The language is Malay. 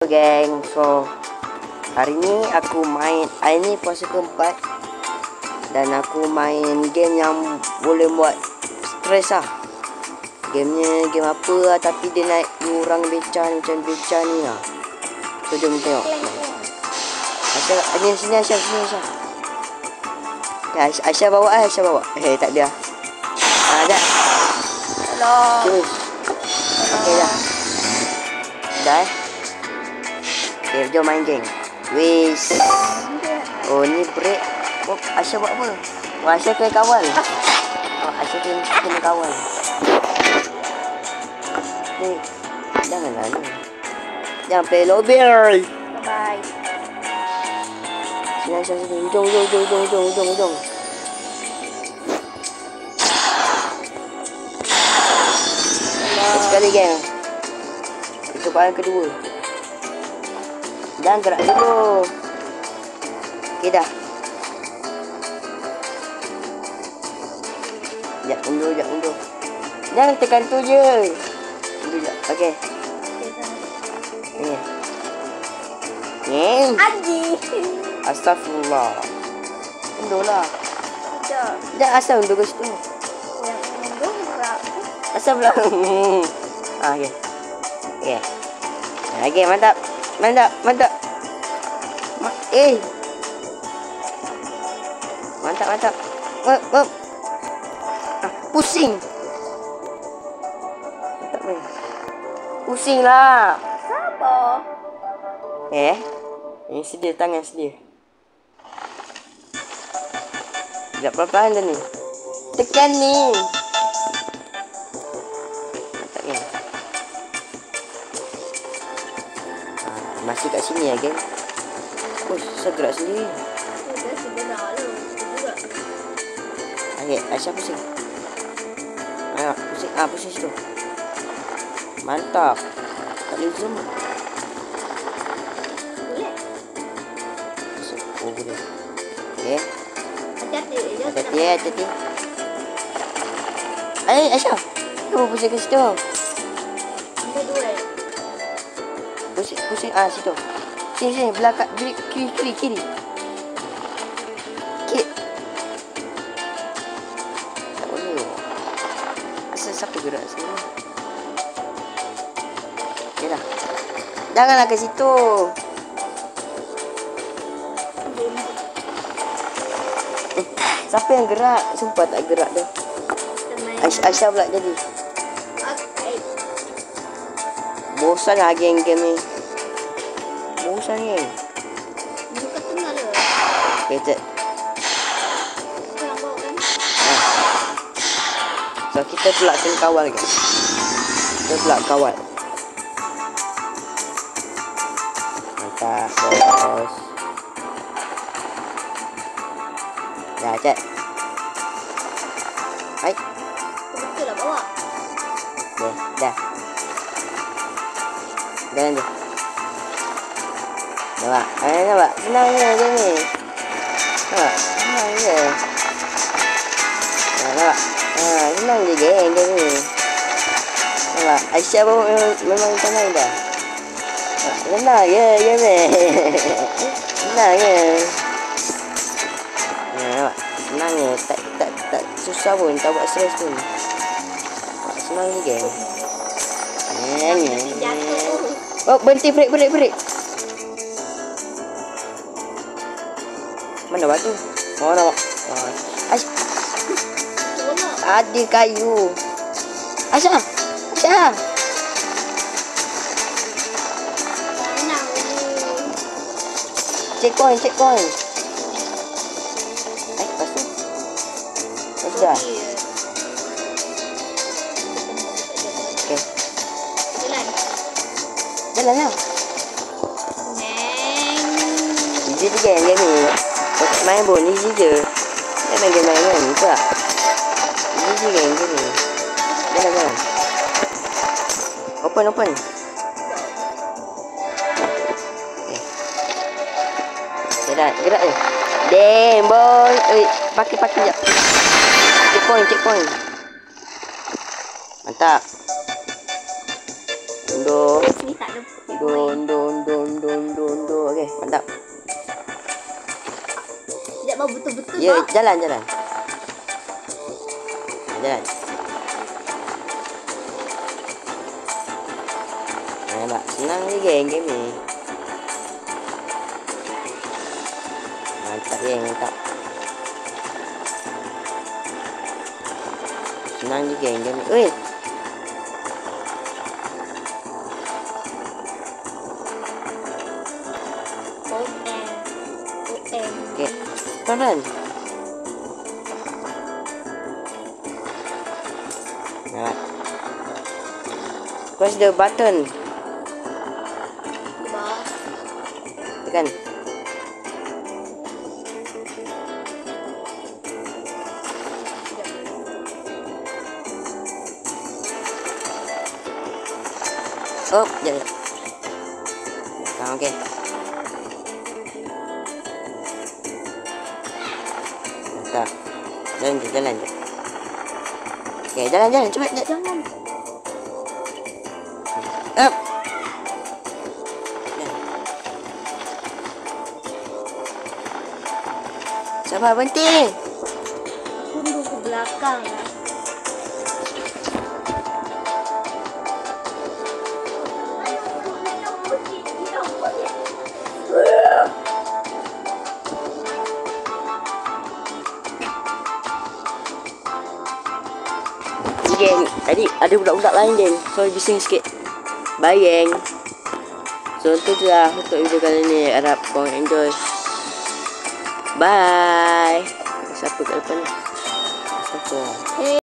Geng, so hari ni aku main, hari ni puasa keempat dan aku main game yang boleh buat stres lah. Gamenya game apa lah, tapi dia naik orang beca macam beca ni lah. So jom tengok. Aisyah, ni sini Aisyah, sini Aisyah. Ya, Aisyah bawa Aisyah bawa. Tak ada. Jap. Hello. Terus. Okey dah. Dah. Okay, jom main geng. Wish. Oh, ni break. Oh, Aisyah buat apa? Oh, Aisyah kena kawal. Oh, Aisyah kena kawal. Ni, janganlah ni. Jangan play lobby. Bye-bye. Sini Aisyah sini. Hujung. Sekali geng. Percobaan kedua. Jangan gerak dulu. Okey dah. Sekejap undur. Jangan tekan tu je. Undur sekejap. Okey. Ni. Ni. Anjing. Astagfirullah. Undur lah. Jom. Jangan asal undur ke situ. Yang undur berat. Asal pula. Okey. Okey. Okey, mantap. Mantap. Mantap. Pusing. Mantap ni. Pusing lah. Sabar. Ini sedia, tangan sedia. Sekejap pelan-pelan dah ni. Tekan ni. Mantap ni. Masih kat sini ya, geng. Oh, saya gerak sendiri. Okey, Aisyah pusing. Ayo, pusing. Pusing situ. Mantap. Tak boleh zoom. Boleh. Oh, boleh. Okey. Hati-hati. Aisyah. Kamu pusing ke situ. Ambil dua. Pusing. Situ. Sini. Belakang. Kiri. Tak boleh. Asal siapa gerak sini? Okey dah. Janganlah ke situ. Siapa yang gerak? Sumpah tak gerak dah. Aisyah pula jadi. Bosan lah game ni. Bosan ni. Buka tengah le. Okay, cek. Yang bawa kan? So, kita pula kena kawal kan? Kita pula kawal. Mantap, bos. Dah, cek. Hai. Betul lah bawa. Okay, dah. Jalan je. Nampak? Nampak? Senang je game ni. Nampak? Senang je. Nampak? Senang je game ni. Nampak? Aisyah pun memang senang dah. Senang je game ni. Senang je. Nampak? Senang je. Tak susah pun. Tak buat stres pun. Senang je game. Oh, berhenti, break. Mana batu? Oh, nampak. Ada kayu. Aisyah. Checkpoint. Lepas tu. Dah. Okay. Jalan lah. Easy je game ni. Kau tak main pun easy je. Dia main game kan tak? Easy je game ni. Jalan. Open. Okay, dah. Gerak je. Damn boy. Pakai sekejap. Checkpoint. Mantap. Undur. Sini tak ada. Undur. undur. Okey, mantap. Tidak mau betul-betul, Ya, Bang. jalan. Jalan. Nampak senang je game ni. Mantap geng, mantap. Senang je game ni. Oi. Okey. Pelan. Nampak. Press the button. Bang. Tekan. Oh, jadi. Okey. Mantap. Jalan je. Okey, jalan. Cepat. Jangan. Up. Sabar, berhenti. Tunduk ke belakang. Geng, tadi ada budak-budak lain geng. So bising sikit. Bye geng. So itu je lah untuk video kali ni. Harap korang enjoy. Bye. Siapa kat depan ni? Astagfirullah.